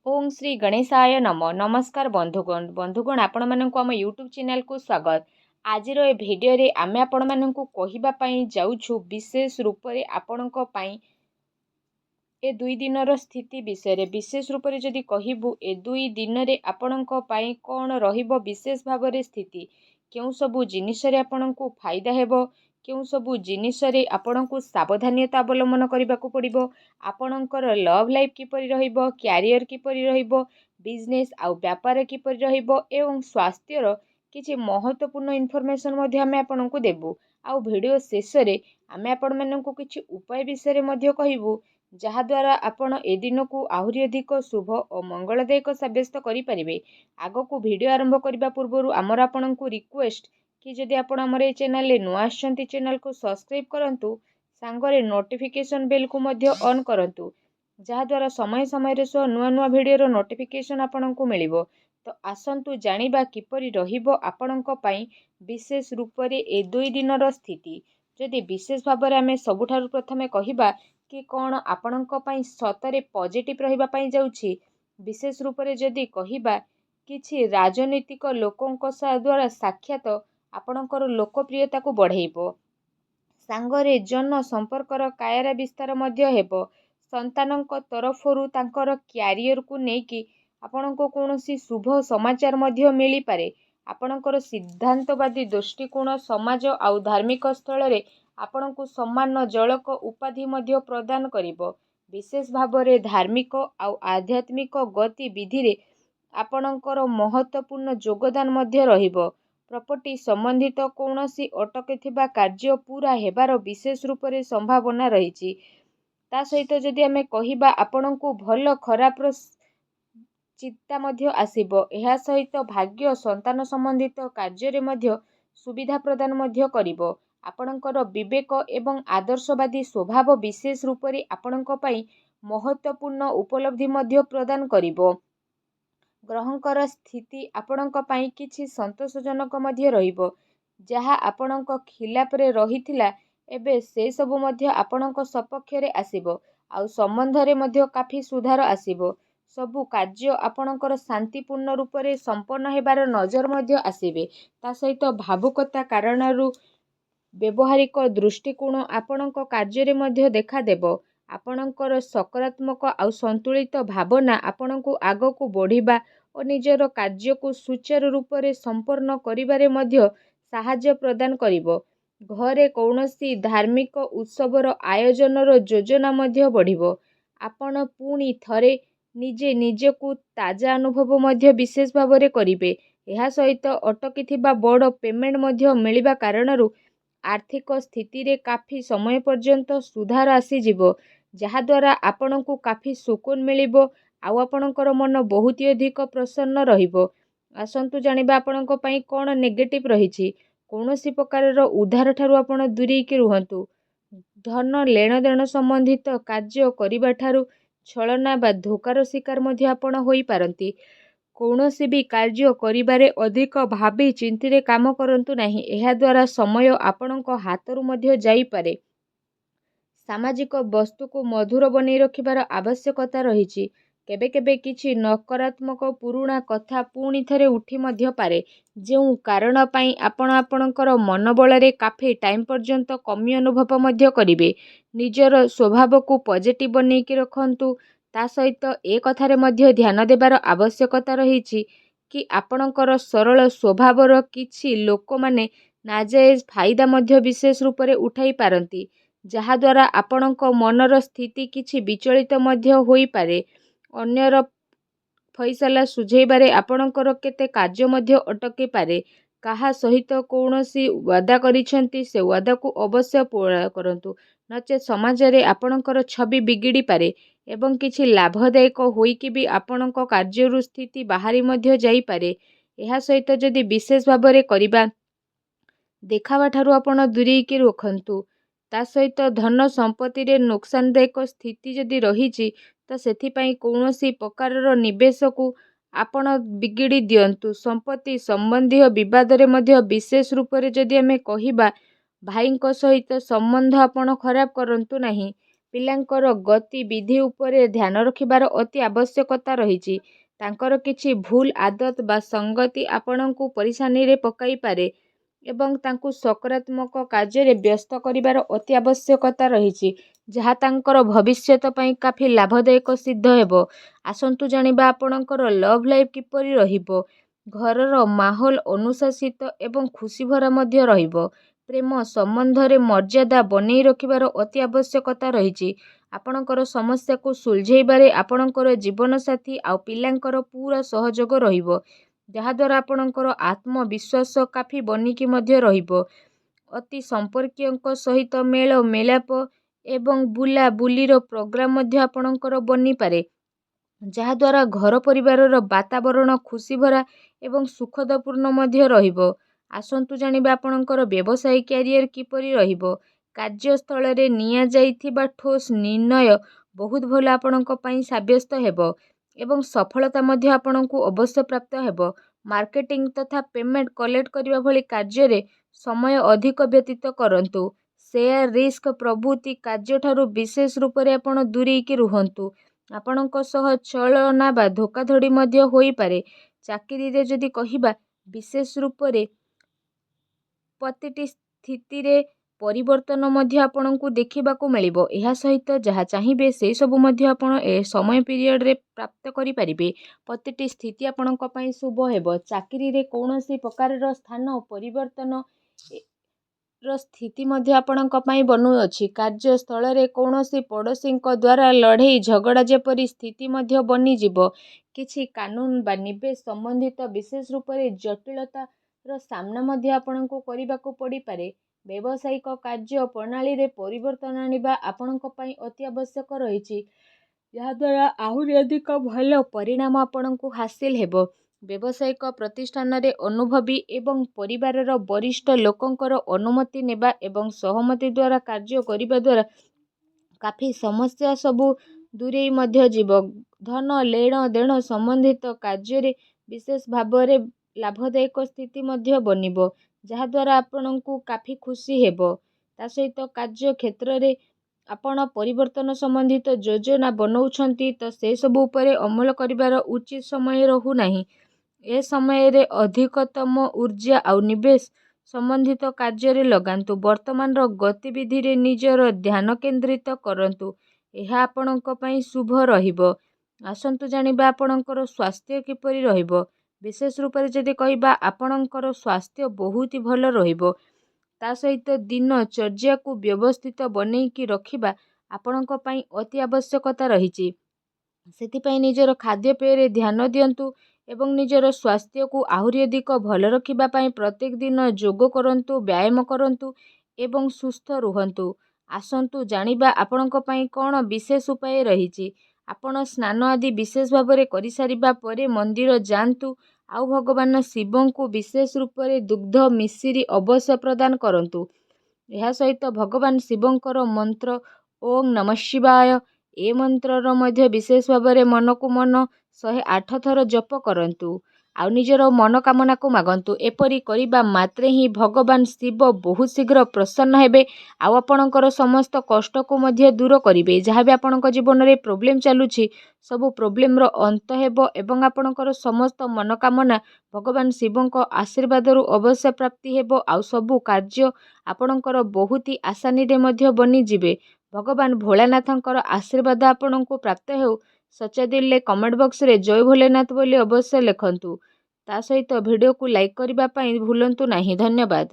ओम श्री गणेशाय नम नमस्कार बंधुगण आपण मानक आम यूट्यूब चैनल को स्वागत। आज ए भिडियो रे आमे आपण मानक कहिबा पई जाउछु विशेष रूप रे आपणक पई ए दुई दिनर स्थिति विषय रे विशेष रूप रे जदि कहिबु ए दुई दिन रे आपणक पई कोन रहिबो विशेष भाव रे स्थिति केउ सबु जिनिस रे आपणक फायदा हेबो केउ सबु जिनिस रे आपणक सावधानता अवलंबन करबाकू पड़िबो आपणकर लव लाइफ किपरि रहिबो क्यारियर किपरि रहिबो बिजनेस आउ व्यापार किपरि रहिबो एवं स्वास्थ्यर किछि महत्वपूर्ण इनफॉरमेशन मध्ये आमे आपणक देबु आउ वीडियो शेष रे आमे आपण मानक किछि उपाय विषय रे मध्ये कहिबु जहाद्वारा आपण ए दिन को आहुरी अधिक शुभ और मंगलदायक सब्यस्त करें। आग को वीडियो आरंभ करने पूर्व आमर आपण को रिक्वेस्ट कि जदि आपण आमर ए चैनल नुआ आछंती चैनल को सब्सक्राइब करंतु सांगरे नोटिफिकेशन बेल को मध्य ऑन करंतु जहाद्वारा समय समय सह नुआ नुआ वीडियो नोटिफिकेशन आपण को मिलिबो। तो आसंतु जानिबा किपरि रहिबो आपणक पई विशेष रूप रे ए दुई दिनर स्थिति। जदि विशेष भाव में आमे सबुठारु प्रथमे कहिबा कि कौन आपणक पई सतरे पॉजिटिव रहिबा पई जाउछि विशेष रूप रे जदि कहिबा किछि राजनीतिक लोकंक द्वारा साक्षात आपणकर लोकप्रियता को बढ़ेइबो सांगरे जन संपर्कर कायरा विस्तार मध्य हेबो संतानक तरफरु तांकर क्यारियर को नेकी आपणको कोनोसी शुभ समाचार मध्य मिली पारे आपणकर सिद्धांतवादी दृष्टिकोण समाज आउ धार्मिक स्थल रे आपणको सम्मान जलक उपाधि मध्य प्रदान करिबो विशेष भाव रे धार्मिक आउ आध्यात्मिक गतिविधि रे आपणकर महत्वपूर्ण योगदान मध्य रहिबो प्रॉपर्टी संबंधित कौनसी अटकीथिबा कार्य पूरा हेबार विशेष रूप रे संभावना रहिछि। ता सहित जदि आमे कहिबा आपणको भल खराब चिंता मध्य आसीबो एहा सहित भाग्य संतान संबंधित कार्य रे मध्य सुविधा प्रदान मध्य करिबो आपणकर विवेक एवं आदर्शवादी स्वभाव विशेष रूप रे आपणक पई महत्वपूर्ण उपलब्धि मध्य प्रदान करिबो ग्रहंकर स्थिति आपणक पई किछि संतोषजनक मध्य रहिबो जहा आपणक खिलाफ रे रहिथिला एबे से सब मध्य आपणक सपक्ष रे आसीबो आउ संबंध रे मध्य काफी सुधार आसीबो सबु कार्य आपणकर शांतिपूर्ण रूप रे संपन्न हेबार नजर मध्य आसीबे ता सहित भावुकता कारणरू व्यवहारिक दृष्टिकोण आपणक कार्य रे मध्य देखा देबो आपणकर सकारात्मक आउ संतुलित भावना आपणको आग को बढ़िबा और निजर कार्य को सुचारू रूप रे संपन्न करिबारे मध्य सहायता प्रदान करिबो घरे कौनसी धार्मिक उत्सवर आयोजनर योजना मध्य बढ़िबो आपण पुणी थरे निजे निजे को ताजा अनुभव मध्य विशेष भाव रे करिबे एहा सहित अटकीथिबा बड़ पेमेंट मध्य मिलिबा कारणरू आर्थिक स्थिति रे काफी समय पर्यंत सुधार आसी जिवो जहाद्वारा आपणको काफी सुकून मिलिबो आउ आपणकर मन बहुत अधिक प्रसन्न रहिबो। आसंतु जानिबा आपणक पई कोन नेगेटिव रहिछि कौनसी प्रकार उधार ठारू आपण दूरी के रुहंतु धन लेन देन संबंधित कार्य करिबा ठारू छलना बा धोकार शिकार मध्य आपण होई पारंती कौनसी भी कार्य करिबारे अधिक भाबी चिंती रे काम करंतु नाही एहा द्वारा समय आपणक हातरू मध्य जाई पारे सामाजिक वस्तु को मधुर बनै रखिबार आवश्यकता रहिछि केबे केबे किछि नकारात्मक पुरुणा कथा पुणी थरे उठी मध्य पारे जो कारण पाई आपण आपणकर मनोबल रे काफी टाइम पर्यंत कमी अनुभव मध्य करिवे निजर स्वभाव को पॉजिटिव बनै कि रखंतु ता सहित ए कथारे मध्य ध्यान देबार आवश्यकता रहिछि कि आपणकर सरल स्वभावर किछि लोक माने नाजायज फायदा मध्य विशेष रूप रे उठाई पारंती जहाद्वारा आपणक मनर स्थिति किछि विचलित मध्य होई पारे अन्यर फैसला सुझेबारे आपणकर केते कार्य मध्य अटके पारे काहा सहित कौनसी वादा करिसेंती से वादा को अवश्य पूरा करंतु नचे समाज रे आपणकर छवि बिगिड़ी पारे एवं किछि लाभदायक होई कि भी आपणक कार्यरु स्थिति बाहरी मध्य जाई पारे एहा सहित जदि विशेष भाव रे करिबा देखावा ठारू आपण दूरी के रखंतु ता सहित धन संपत्ति रे नुकसानदायक स्थिति जदि रहिछि तो सेथि पई कौनसी प्रकारर निवेश को आपण बिगिड़ी दियंतु संपत्ति संबंधी विवाद रे मध्य विशेष रूप रे जदि आमे कहिबा भाईंक सहित संबंध आपण खराब करंतु नाही ପିଲାଙ୍କର ଗତିବିଧି ଉପରେ ଧ୍ୟାନ ରଖିବାର ଅତି ଆବଶ୍ୟକତା ରହିଛି। ତାଙ୍କର କିଛି ଭୁଲ ଆଦତ ବା ସଙ୍ଗତି ଆପଣଙ୍କୁ ପରିଶାନୀରେ ପକାଇପାରେ ଏବଂ ତାଙ୍କୁ ସକାରାତ୍ମକ କାର୍ଯ୍ୟରେ ବ୍ୟସ୍ତ କରିବାର ଅତି ଆବଶ୍ୟକତା ରହିଛି, ଯାହା ତାଙ୍କର ଭବିଷ୍ୟତ ପାଇଁ କାଫି ଲାଭଦାୟକ ସିଦ୍ଧ ହେବ। ଆସନ୍ତୁ ଜାଣିବା ଆପଣଙ୍କର ଲଭ୍ ଲାଇଫ୍ କିପରି ରହିବ। ଘରର ମାହୋଲ ଅନୁଶାସିତ ଏବଂ ଖୁସିଭରା ମଧ୍ୟ ରହିବ। ପ୍ରେମ ସମ୍ବନ୍ଧରେ ମର୍ଯ୍ୟାଦା ବନେଇ ରଖିବାର ଅତି ଆବଶ୍ୟକତା ରହିଛି। ଆପଣଙ୍କର ସମସ୍ୟାକୁ ସୁଲଝେଇବାରେ ଆପଣଙ୍କର ଜୀବନସାଥୀ ଆଉ ପିଲାଙ୍କର ପୂରା ସହଯୋଗ ରହିବ, ଯାହାଦ୍ୱାରା ଆପଣଙ୍କର ଆତ୍ମବିଶ୍ୱାସ କାଫି ବନିକି ମଧ୍ୟ ରହିବ। ଅତି ସମ୍ପର୍କୀୟଙ୍କ ସହିତ ମେଳ ମେଳାପ ଏବଂ ବୁଲାବୁଲିର ପ୍ରୋଗ୍ରାମ ମଧ୍ୟ ଆପଣଙ୍କର ବନିପାରେ, ଯାହାଦ୍ୱାରା ଘର ପରିବାରର ବାତାବରଣ ଖୁସିଭରା ଏବଂ ସୁଖଦପୂର୍ଣ୍ଣ ମଧ୍ୟ ରହିବ। ଆସନ୍ତୁ ଜାଣିବା ଆପଣଙ୍କର ବ୍ୟବସାୟିକ କ୍ୟାରିୟର କିପରି ରହିବ। କାର୍ଯ୍ୟସ୍ଥଳରେ ନିଆଯାଇଥିବା ଠୋସ୍ ନିର୍ଣ୍ଣୟ ବହୁତ ଭଲ ଆପଣଙ୍କ ପାଇଁ ସାବ୍ୟସ୍ତ ହେବ ଏବଂ ସଫଳତା ମଧ୍ୟ ଆପଣଙ୍କୁ ଅବଶ୍ୟ ପ୍ରାପ୍ତ ହେବ। ମାର୍କେଟିଂ ତଥା ପେମେଣ୍ଟ କଲେକ୍ଟ କରିବା ଭଳି କାର୍ଯ୍ୟରେ ସମୟ ଅଧିକ ବ୍ୟତୀତ କରନ୍ତୁ। ସେୟାର ରିସ୍କ ପ୍ରଭୃତି କାର୍ଯ୍ୟଠାରୁ ବିଶେଷ ରୂପରେ ଆପଣ ଦୂରେଇକି ରୁହନ୍ତୁ। ଆପଣଙ୍କ ସହ ଛଳନା ବା ଧୋକାଧଡ଼ି ମଧ୍ୟ ହୋଇପାରେ। ଚାକିରିରେ ଯଦି କହିବା, ବିଶେଷ ରୂପରେ ପ୍ରତିଟି ସ୍ଥିତିରେ ପରିବର୍ତ୍ତନ ମଧ୍ୟ ଆପଣଙ୍କୁ ଦେଖିବାକୁ ମିଳିବ। ଏହା ସହିତ ଯାହା ଚାହିଁବେ ସେସବୁ ମଧ୍ୟ ଆପଣ ଏ ସମୟ ପିରିୟଡ଼ରେ ପ୍ରାପ୍ତ କରିପାରିବେ। ପ୍ରତିଟି ସ୍ଥିତି ଆପଣଙ୍କ ପାଇଁ ଶୁଭ ହେବ। ଚାକିରିରେ କୌଣସି ପ୍ରକାରର ସ୍ଥାନ ପରିବର୍ତ୍ତନ ର ସ୍ଥିତି ମଧ୍ୟ ଆପଣଙ୍କ ପାଇଁ ବନୁଅଛି। କାର୍ଯ୍ୟସ୍ଥଳରେ କୌଣସି ପଡ଼ୋଶୀଙ୍କ ଦ୍ୱାରା ଲଢ଼େଇ ଝଗଡ଼ା ଯେପରି ସ୍ଥିତି ମଧ୍ୟ ବନିଯିବ। କିଛି କାନୁନ ବା ନିବେଶ ସମ୍ବନ୍ଧିତ ବିଶେଷ ରୂପରେ ଜଟିଳତାର ସାମ୍ନା ମଧ୍ୟ ଆପଣଙ୍କୁ କରିବାକୁ ପଡ଼ିପାରେ। ବ୍ୟବସାୟିକ କାର୍ଯ୍ୟ ପ୍ରଣାଳୀରେ ପରିବର୍ତ୍ତନ ଆଣିବା ଆପଣଙ୍କ ପାଇଁ ଅତି ଆବଶ୍ୟକ ରହିଛି, ଯାହାଦ୍ୱାରା ଆହୁରି ଅଧିକ ଭଲ ପରିଣାମ ଆପଣଙ୍କୁ ହାସିଲ ହେବ। ବ୍ୟବସାୟିକ ପ୍ରତିଷ୍ଠାନରେ ଅନୁଭବୀ ଏବଂ ପରିବାରର ବରିଷ୍ଠ ଲୋକଙ୍କର ଅନୁମତି ନେବା ଏବଂ ସହମତି ଦ୍ୱାରା କାର୍ଯ୍ୟ କରିବା ଦ୍ୱାରା କାଫି ସମସ୍ୟା ସବୁ ଦୂରେଇ ମଧ୍ୟ ଯିବ। ଧନ ଲେଣ ଦେଣ ସମ୍ବନ୍ଧିତ କାର୍ଯ୍ୟରେ ବିଶେଷ ଭାବରେ ଲାଭଦାୟକ ସ୍ଥିତି ମଧ୍ୟ ବନିବ, ଯାହାଦ୍ୱାରା ଆପଣଙ୍କୁ କାଫି ଖୁସି ହେବ। ତା ସହିତ କାର୍ଯ୍ୟ କ୍ଷେତ୍ରରେ ଆପଣ ପରିବର୍ତ୍ତନ ସମ୍ବନ୍ଧିତ ଯୋଜନା ବନଉଛନ୍ତି ତ ସେସବୁ ଉପରେ ଅମଲ କରିବାର ଉଚିତ ସମୟ ରହୁନାହିଁ। ଏ ସମୟରେ ଅଧିକତମ ଊର୍ଜା ଆଉ ନିବେଶ ସମ୍ବନ୍ଧିତ କାର୍ଯ୍ୟରେ ଲଗାନ୍ତୁ। ବର୍ତ୍ତମାନର ଗତିବିଧିରେ ନିଜର ଧ୍ୟାନ କେନ୍ଦ୍ରିତ କରନ୍ତୁ, ଏହା ଆପଣଙ୍କ ପାଇଁ ଶୁଭ ରହିବ। ଆସନ୍ତୁ ଜାଣିବା ଆପଣଙ୍କର ସ୍ୱାସ୍ଥ୍ୟ କିପରି ରହିବ। ବିଶେଷ ରୂପରେ ଯଦି କହିବା, ଆପଣଙ୍କର ସ୍ୱାସ୍ଥ୍ୟ ବହୁତ ଭଲ ରହିବ। ତା ସହିତ ଦିନଚର୍ଯ୍ୟାକୁ ବ୍ୟବସ୍ଥିତ ବନେଇକି ରଖିବା ଆପଣଙ୍କ ପାଇଁ ଅତି ଆବଶ୍ୟକତା ରହିଛି। ସେଥିପାଇଁ ନିଜର ଖାଦ୍ୟପେୟରେ ଧ୍ୟାନ ଦିଅନ୍ତୁ ଏବଂ ନିଜର ସ୍ୱାସ୍ଥ୍ୟକୁ ଆହୁରି ଅଧିକ ଭଲ ରଖିବା ପାଇଁ ପ୍ରତ୍ୟେକ ଦିନ ଯୋଗ କରନ୍ତୁ, ବ୍ୟାୟାମ କରନ୍ତୁ ଏବଂ ସୁସ୍ଥ ରୁହନ୍ତୁ। ଆସନ୍ତୁ ଜାଣିବା ଆପଣଙ୍କ ପାଇଁ କ'ଣ ବିଶେଷ ଉପାୟ ରହିଛି। ଆପଣ ସ୍ନାନ ଆଦି ବିଶେଷ ଭାବରେ କରିସାରିବା ପରେ ମନ୍ଦିର ଯାଆନ୍ତୁ ଆଉ ଭଗବାନ ଶିବଙ୍କୁ ବିଶେଷ ରୂପରେ ଦୁଗ୍ଧ ମିଶ୍ରି ଅବଶ୍ୟ ପ୍ରଦାନ କରନ୍ତୁ। ଏହା ସହିତ ଭଗବାନ ଶିବଙ୍କର ମନ୍ତ୍ର ଓଁ ନମଃ ଶିବାୟ, ଏ ମନ୍ତ୍ରର ମଧ୍ୟ ବିଶେଷ ଭାବରେ ମନକୁ ମନ 108 ଥର ଜପ କରନ୍ତୁ ଆଉ ନିଜର ମନୋକାମନାକୁ ମାଗନ୍ତୁ। ଏପରି କରିବା ମାତ୍ରେ ହିଁ ଭଗବାନ ଶିବ ବହୁତ ଶୀଘ୍ର ପ୍ରସନ୍ନ ହେବେ ଆଉ ଆପଣଙ୍କର ସମସ୍ତ କଷ୍ଟକୁ ମଧ୍ୟ ଦୂର କରିବେ। ଯାହା ବି ଆପଣଙ୍କ ଜୀବନରେ ପ୍ରୋବ୍ଲେମ୍ ଚାଲୁଛି, ସବୁ ପ୍ରୋବ୍ଲେମର ଅନ୍ତ ହେବ ଏବଂ ଆପଣଙ୍କର ସମସ୍ତ ମନୋକାମନା ଭଗବାନ ଶିବଙ୍କ ଆଶୀର୍ବାଦରୁ ଅବଶ୍ୟ ପ୍ରାପ୍ତି ହେବ ଆଉ ସବୁ କାର୍ଯ୍ୟ ଆପଣଙ୍କର ବହୁତ ଆସାନୀରେ ମଧ୍ୟ ବନିଯିବେ। ଭଗବାନ ଭୋଳାନାଥଙ୍କର ଆଶୀର୍ବାଦ ଆପଣଙ୍କୁ ପ୍ରାପ୍ତ ହେଉ। ସଚ୍ଚା ଦିଲରେ କମେଣ୍ଟ ବକ୍ସରେ ଜୟ ଭୋଲେନାଥ ବୋଲି ଅବଶ୍ୟ ଲେଖନ୍ତୁ। ତା ସହିତ ଭିଡ଼ିଓକୁ ଲାଇକ୍ କରିବା ପାଇଁ ଭୁଲନ୍ତୁ ନାହିଁ। ଧନ୍ୟବାଦ।